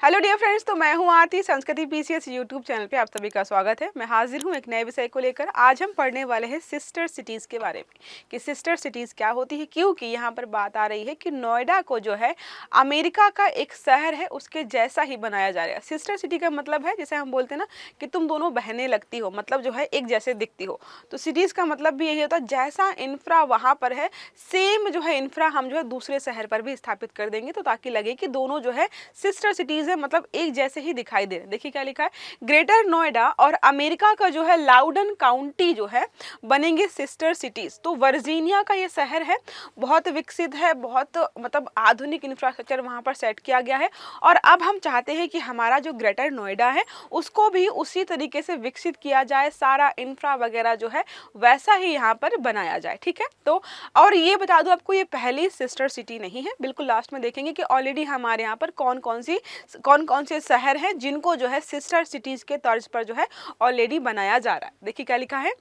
Hello dear friends, तो मैं हूं आरती। संस्कृति पीसीएस यूट्यूब चैनल पे आप सभी का स्वागत है। मैं हाजिर हूं एक नए विषय को लेकर। आज हम पढ़ने वाले हैं सिस्टर सिटीज़ के बारे में कि सिस्टर सिटीज़ क्या होती है, क्योंकि यहाँ पर बात आ रही है कि नोएडा को जो है अमेरिका का एक शहर है उसके जैसा ही बनाया जा रहा है। सिस्टर सिटी का मतलब है, जैसे हम बोलते हैं ना कि तुम दोनों बहनें लगती हो, मतलब जो है एक जैसे दिखती हो। तो सिटीज़ का मतलब भी यही होता है, जैसा इंफ्रा वहाँ पर है सेम जो है इंफ्रा हम जो है दूसरे शहर पर भी स्थापित कर देंगे, तो ताकि लगे कि दोनों जो है सिस्टर सिटीज है, मतलब एक जैसे ही दिखाई दे रहे। देखिए क्या लिखा है, ग्रेटर नोएडा और अमेरिका का जो है लाउडन काउंटी जो है बनेंगे सिस्टर सिटीज। तो वर्जीनिया का ये शहर है, बहुत विकसित है, बहुत मतलब आधुनिक इंफ्रास्ट्रक्चर वहां पर सेट किया गया है। और अब हम चाहते हैं कि हमारा जो ग्रेटर नोएडा है उसको भी उसी तरीके से विकसित किया जाए, सारा इंफ्रा वगैरह जो है वैसा ही यहाँ पर बनाया जाए। ठीक है, तो और ये बता दूं आपको, ये पहली सिस्टर सिटी नहीं है। बिल्कुल लास्ट में देखेंगे कि ऑलरेडी हमारे यहाँ पर कौन कौन से शहर हैं जिनको जो है सिस्टर सिटीज के तर्ज पर जो है ऑलरेडी बनाया जा रहा है। देखिए क्या लिखा है,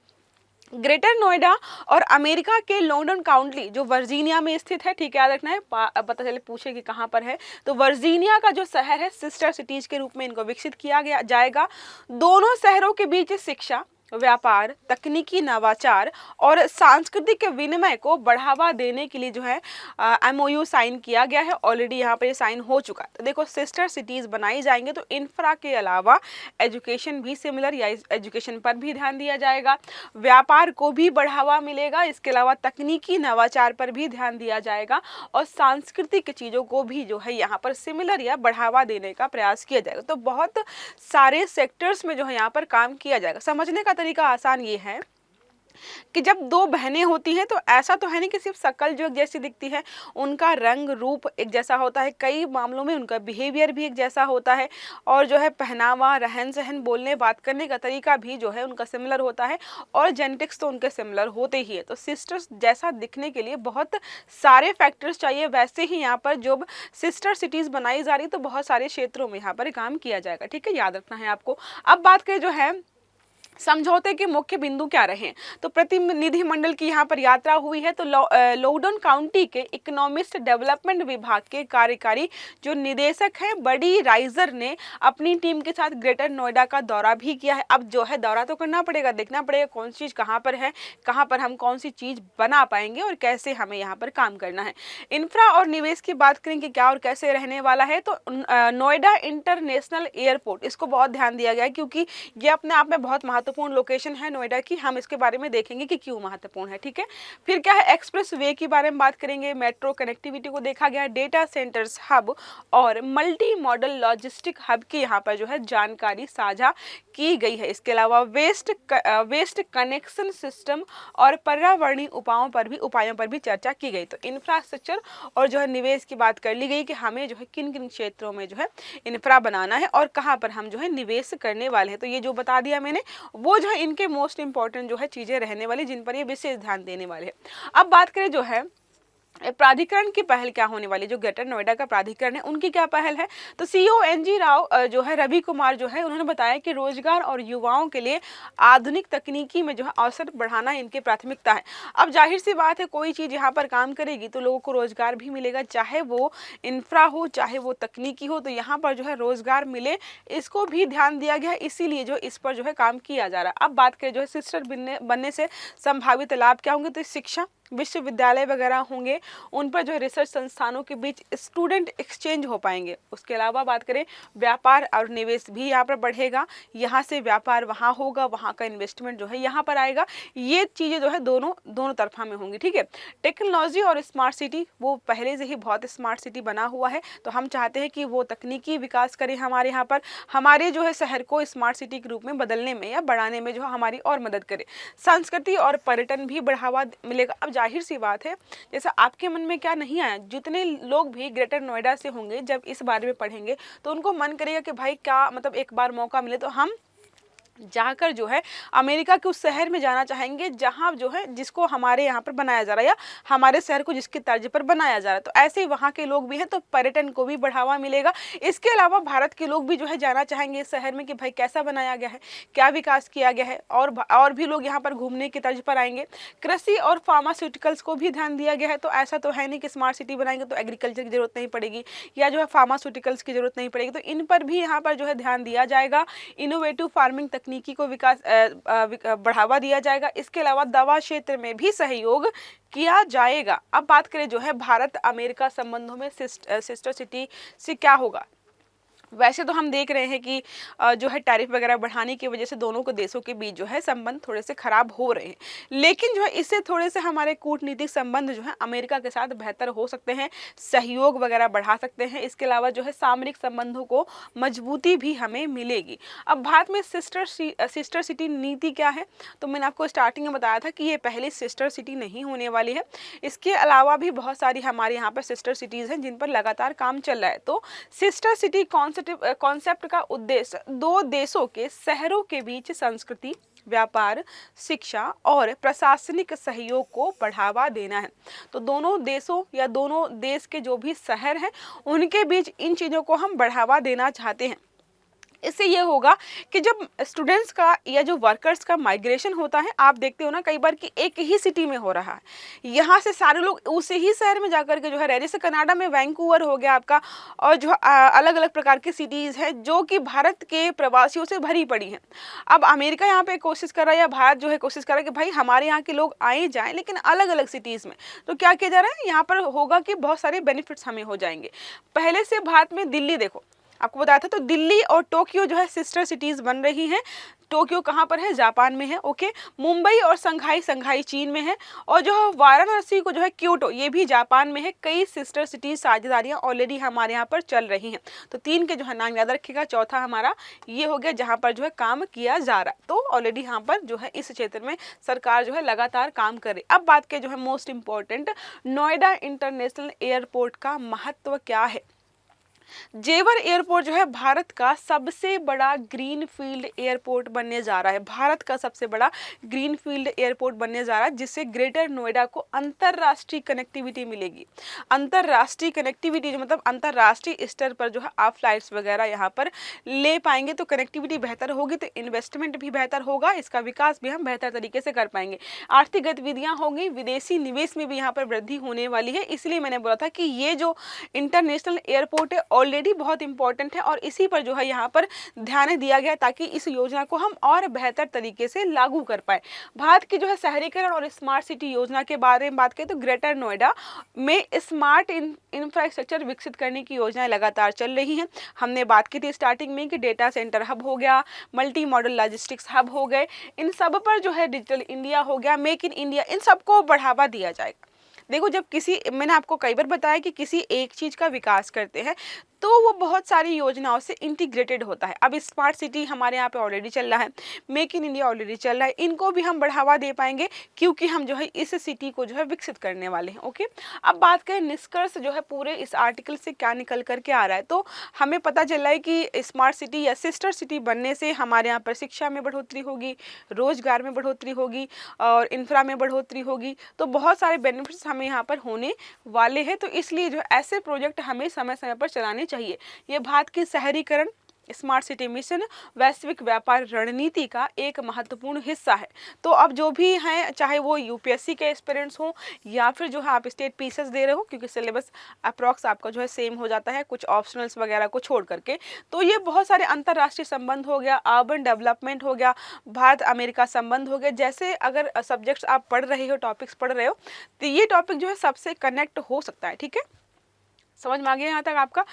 ग्रेटर नोएडा और अमेरिका के लॉन्डन काउंटी जो वर्जीनिया में स्थित है। ठीक है, याद रखना है, पता चले पूछे कि कहाँ पर है, तो वर्जीनिया का जो शहर है सिस्टर सिटीज के रूप में इनको विकसित किया गया जाएगा। दोनों शहरों के बीच शिक्षा, व्यापार, तकनीकी नवाचार और सांस्कृतिक विनिमय को बढ़ावा देने के लिए जो है एमओयू साइन किया गया है। ऑलरेडी यहाँ पर ये साइन हो चुका है। तो देखो, सिस्टर सिटीज बनाई जाएंगे तो इंफ्रा के अलावा एजुकेशन भी सिमिलर या एजुकेशन पर भी ध्यान दिया जाएगा, व्यापार को भी बढ़ावा मिलेगा, इसके अलावा तकनीकी नवाचार पर भी ध्यान दिया जाएगा और सांस्कृतिक चीज़ों को भी जो है यहाँ पर सिमिलर या बढ़ावा देने का प्रयास किया जाएगा। तो बहुत सारे सेक्टर्स में जो है यहाँ पर काम किया जाएगा। समझने का तरीका आसान ये है कि जब दो बहनें होती हैं तो ऐसा तो है नहीं कि सिर्फ शक्ल जो एक जैसी दिखती है, उनका रंग रूप एक जैसा होता है, कई मामलों में उनका बिहेवियर भी एक जैसा होता है और जो है पहनावा, रहन सहन, बोलने बात करने का तरीका भी जो है उनका सिमिलर होता है और जेनेटिक्स तो उनके सिमिलर होते ही है। तो सिस्टर्स जैसा दिखने के लिए बहुत सारे फैक्टर्स चाहिए। वैसे ही यहाँ पर जो सिस्टर सिटीज़ बनाई जा रही है तो बहुत सारे क्षेत्रों में यहाँ पर काम किया जाएगा। ठीक है, याद रखना है आपको। अब बात करें जो है समझौते के मुख्य बिंदु क्या रहे, तो प्रतिनिधिमंडल की यहाँ पर यात्रा हुई है। तो लॉउडन काउंटी के इकोनॉमिस्ट डेवलपमेंट विभाग के कार्यकारी जो निदेशक हैं बडी राइजर ने अपनी टीम के साथ ग्रेटर नोएडा का दौरा भी किया है। अब जो है दौरा तो करना पड़ेगा, देखना पड़ेगा कौन सी चीज़ कहाँ पर है, कहाँ पर हम कौन सी चीज़ बना पाएंगे और कैसे हमें यहाँ पर काम करना है। इंफ्रा और निवेश की बात करें कि क्या और कैसे रहने वाला है, तो नोएडा इंटरनेशनल एयरपोर्ट, इसको बहुत ध्यान दिया गया है क्योंकि ये अपने आप में बहुत महत्वपूर्ण लोकेशन है नोएडा की। हम इसके बारे में देखेंगे कि क्यों महत्वपूर्ण है। ठीक है, फिर क्या है, एक्सप्रेस वे के बारे में बात करेंगे, मेट्रो कनेक्टिविटी को देखा गया, डेटा सेंटर्स हब और मल्टी मॉडल लॉजिस्टिक हब की यहाँ पर जो है जानकारी साझा की गई है। इसके अलावा वेस्ट कनेक्शन सिस्टम और पर्यावरणीय उपायों पर भी चर्चा की गई। तो इंफ्रास्ट्रक्चर और जो है निवेश की बात कर ली गई कि हमें जो है किन किन क्षेत्रों में जो है इंफ्रा बनाना है और कहाँ पर हम जो है निवेश करने वाले हैं। तो ये जो बता दिया मैंने, वो जो है इनके मोस्ट इंपॉर्टेंट जो है चीज़ें रहने वाली जिन पर ये विशेष ध्यान देने वाले हैं। अब बात करें जो है प्राधिकरण की पहल क्या होने वाली, जो ग्रेटर नोएडा का प्राधिकरण है उनकी क्या पहल है, तो CONG राव जो है रवि कुमार जो है उन्होंने बताया कि रोजगार और युवाओं के लिए आधुनिक तकनीकी में जो है अवसर बढ़ाना इनकी प्राथमिकता है। अब जाहिर सी बात है, कोई चीज़ यहाँ पर काम करेगी तो लोगों को रोजगार भी मिलेगा, चाहे वो इंफ्रा हो चाहे वो तकनीकी हो, तो यहाँ पर जो है रोजगार मिले इसको भी ध्यान दिया गया, इसीलिए जो इस पर जो है काम किया जा रहा है। अब बात करें जो है सिस्टर बनने से संभावित लाभ क्या होंगे, तो शिक्षा, विश्वविद्यालय वगैरह होंगे, उन पर जो रिसर्च संस्थानों के बीच स्टूडेंट एक्सचेंज हो पाएंगे। उसके अलावा बात करें व्यापार और निवेश भी यहाँ पर बढ़ेगा, यहाँ से व्यापार वहाँ होगा, वहाँ का इन्वेस्टमेंट जो है यहाँ पर आएगा। ये चीज़ें जो है दोनों तरफा में होंगी। ठीक है, टेक्नोलॉजी और स्मार्ट सिटी, वो पहले से ही बहुत स्मार्ट सिटी बना हुआ है, तो हम चाहते हैं कि वो तकनीकी विकास करें हमारे यहाँ पर, हमारे जो है शहर को स्मार्ट सिटी के रूप में बदलने में या बढ़ाने में जो हमारी और मदद करे। संस्कृति और पर्यटन भी बढ़ावा मिलेगा। अब जाहिर सी बात है, जैसा आपके मन में क्या नहीं आया, जितने लोग भी ग्रेटर नोएडा से होंगे जब इस बारे में पढ़ेंगे तो उनको मन करेगा कि भाई क्या मतलब एक बार मौका मिले तो हम जाकर जो है अमेरिका के उस शहर में जाना चाहेंगे जहां जो है जिसको हमारे यहाँ पर बनाया जा रहा है या हमारे शहर को जिसकी तर्ज पर बनाया जा रहा है। तो ऐसे ही वहाँ के लोग भी हैं, तो पर्यटन को भी बढ़ावा मिलेगा। इसके अलावा भारत के लोग भी जो है जाना चाहेंगे इस शहर में कि भाई कैसा बनाया गया है, क्या विकास किया गया है, और भी लोग यहाँ पर घूमने की तर्ज पर आएंगे। कृषि और फार्मास्यूटिकल्स को भी ध्यान दिया गया है। तो ऐसा तो है नहीं कि स्मार्ट सिटी बनाएंगे तो एग्रीकल्चर की जरूरत नहीं पड़ेगी या जो है फार्मास्यूटिकल्स की जरूरत नहीं पड़ेगी, तो इन पर भी यहाँ पर जो है ध्यान दिया जाएगा। इनोवेटिव फार्मिंग तकनीकी को विकास बढ़ावा दिया जाएगा। इसके अलावा दवा क्षेत्र में भी सहयोग किया जाएगा। अब बात करें जो है भारत अमेरिका संबंधों में सिस्टर सिटी से क्या होगा। वैसे तो हम देख रहे हैं कि जो है टैरिफ वगैरह बढ़ाने की वजह से दोनों को देशों के बीच जो है संबंध थोड़े से खराब हो रहे हैं, लेकिन जो है इससे थोड़े से हमारे कूटनीतिक संबंध जो है अमेरिका के साथ बेहतर हो सकते हैं, सहयोग वगैरह बढ़ा सकते हैं। इसके अलावा जो है सामरिक संबंधों को मजबूती भी हमें मिलेगी। अब भारत में सिस्टर सिटी नीति क्या है, तो मैंने आपको स्टार्टिंग में बताया था कि ये पहली सिस्टर सिटी नहीं होने वाली है। इसके अलावा भी बहुत सारी हमारे यहाँ पर सिस्टर सिटीज़ हैं जिन पर लगातार काम चल रहा है। तो सिस्टर सिटी कॉन्सेप्ट का उद्देश्य दो देशों के शहरों के बीच संस्कृति, व्यापार, शिक्षा और प्रशासनिक सहयोग को बढ़ावा देना है। तो दोनों देशों या दोनों देश के जो भी शहर हैं उनके बीच इन चीज़ों को हम बढ़ावा देना चाहते हैं। इससे ये होगा कि जब स्टूडेंट्स का या जो वर्कर्स का माइग्रेशन होता है, आप देखते हो ना कई बार कि एक ही सिटी में हो रहा है, यहाँ से सारे लोग उसी ही शहर में जाकर के जो है रह, जैसे कनाडा में वैंकूवर हो गया आपका, और जो अलग अलग प्रकार की सिटीज़ हैं जो कि भारत के प्रवासियों से भरी पड़ी हैं। अब अमेरिका यहाँ पे कोशिश कर रहा है या भारत जो है कोशिश कर रहा है कि भाई हमारे यहाँ के लोग आए जाएँ, लेकिन अलग अलग सिटीज़ में। तो क्या किया जा रहा है, यहाँ पर होगा कि बहुत सारे बेनिफिट्स हमें हो जाएंगे। पहले से भारत में दिल्ली देखो, आपको बताया था, तो दिल्ली और टोक्यो जो है सिस्टर सिटीज़ बन रही हैं। टोक्यो कहाँ पर है, जापान में है। ओके, मुंबई और संघाई चीन में है, और जो है वाराणसी को जो है क्योटो, ये भी जापान में है। कई सिस्टर सिटीज साझेदारियाँ ऑलरेडी हमारे यहाँ पर चल रही हैं। तो 3 के जो है नाम याद रखिएगा। चौथा हमारा ये हो गया जहाँ पर जो है काम किया जा रहा है। तो ऑलरेडी यहाँ पर जो है इस क्षेत्र में सरकार जो है लगातार काम कर रही। अब बात के जो है most important, Noida international airport का महत्व क्या है। जेवर एयरपोर्ट जो है भारत का सबसे बड़ा ग्रीन फील्ड एयरपोर्ट बनने जा रहा है। भारत का सबसे बड़ा ग्रीन फील्ड एयरपोर्ट बनने जा रहा है, जिससे ग्रेटर नोएडा को अंतरराष्ट्रीय कनेक्टिविटी मिलेगी। अंतरराष्ट्रीय कनेक्टिविटी जो मतलब अंतरराष्ट्रीय स्तर पर जो है आप फ्लाइट्स वगैरह यहाँ पर ले पाएंगे, तो कनेक्टिविटी बेहतर होगी, तो इन्वेस्टमेंट भी बेहतर होगा, इसका विकास भी हम बेहतर तरीके से कर पाएंगे। आर्थिक गतिविधियाँ होंगी, विदेशी निवेश में भी यहाँ पर वृद्धि होने वाली है। इसलिए मैंने बोला था कि ये जो इंटरनेशनल एयरपोर्ट है ऑलरेडी बहुत इंपॉर्टेंट है, और इसी पर जो है यहाँ पर ध्यान दिया गया ताकि इस योजना को हम और बेहतर तरीके से लागू कर पाए। भारत की जो है शहरीकरण और स्मार्ट सिटी योजना के बारे में बात करें तो ग्रेटर नोएडा में स्मार्ट इंफ्रास्ट्रक्चर विकसित करने की योजनाएं लगातार चल रही हैं। हमने बात की थी स्टार्टिंग में कि डेटा सेंटर हब हो गया, मल्टी मॉडल लॉजिस्टिक्स हब हो गए, इन सब पर जो है डिजिटल इंडिया हो गया, मेक इन इंडिया, इन सबको बढ़ावा दिया जाएगा। देखो, जब मैंने आपको कई बार बताया कि किसी एक चीज़ का विकास करते हैं तो वो बहुत सारी योजनाओं से इंटीग्रेटेड होता है। अब स्मार्ट सिटी हमारे यहाँ पे ऑलरेडी चल रहा है, मेक इन इंडिया ऑलरेडी चल रहा है, इनको भी हम बढ़ावा दे पाएंगे क्योंकि हम जो है इस सिटी को जो है विकसित करने वाले हैं। ओके, अब बात करें निष्कर्ष जो है पूरे इस आर्टिकल से क्या निकल करके आ रहा है, तो हमें पता चल रहा है कि स्मार्ट सिटी या सिस्टर सिटी बनने से हमारे यहाँ पर शिक्षा में बढ़ोतरी होगी, रोजगार में बढ़ोतरी होगी और इंफ्रा में बढ़ोतरी होगी। तो बहुत सारे बेनिफिट्स हमें यहाँ पर होने वाले हैं। तो इसलिए जो ऐसे प्रोजेक्ट हमें समय समय पर चलाने चाहिए। ये भारत की शहरीकरण, स्मार्ट सिटी मिशन, वैश्विक व्यापार रणनीति का एक महत्वपूर्ण हिस्सा है। तो अब जो भी हैं, चाहे वो यूपीएससी के एस्पिरेंट्स हों या फिर जो है आप स्टेट पीसीएस दे रहे हो, क्योंकि सिलेबस अप्रॉक्स आपका जो है सेम हो जाता है कुछ ऑप्शनल्स वगैरह को छोड़ करके, तो ये बहुत सारे अंतर्राष्ट्रीय संबंध हो गया, अर्बन डेवलपमेंट हो गया, भारत अमेरिका संबंध हो गया, जैसे अगर सब्जेक्ट्स आप पढ़ रहे हो, टॉपिक्स पढ़ रहे हो, तो ये टॉपिक जो है सबसे कनेक्ट हो सकता है। ठीक है, समझ में आ गया यहाँ तक आपका।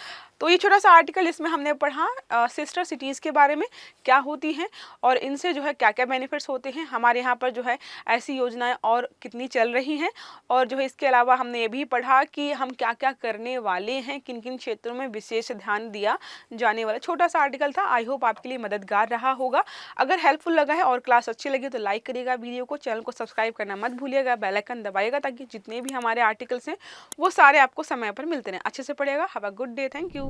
तो ये छोटा सा आर्टिकल, इसमें हमने पढ़ा सिस्टर सिटीज़ के बारे में, क्या होती हैं और इनसे जो है क्या क्या बेनिफिट्स होते हैं, हमारे यहाँ पर जो है ऐसी योजनाएं और कितनी चल रही हैं, और जो है इसके अलावा हमने ये भी पढ़ा कि हम क्या क्या करने वाले हैं, किन किन क्षेत्रों में विशेष ध्यान दिया जाने वाला। छोटा सा आर्टिकल था, आई होप आपके लिए मददगार रहा होगा। अगर हेल्पफुल लगा है और क्लास अच्छी लगी तो लाइक करिएगा वीडियो को, चैनल को सब्सक्राइब करना मत भूलिएगा, बेल आइकन दबाइएगा ताकि जितने भी हमारे आर्टिकल्स हैं वो सारे आपको समय पर मिलते रहें। अच्छे से पढ़िएगा। Have a good day, thank you.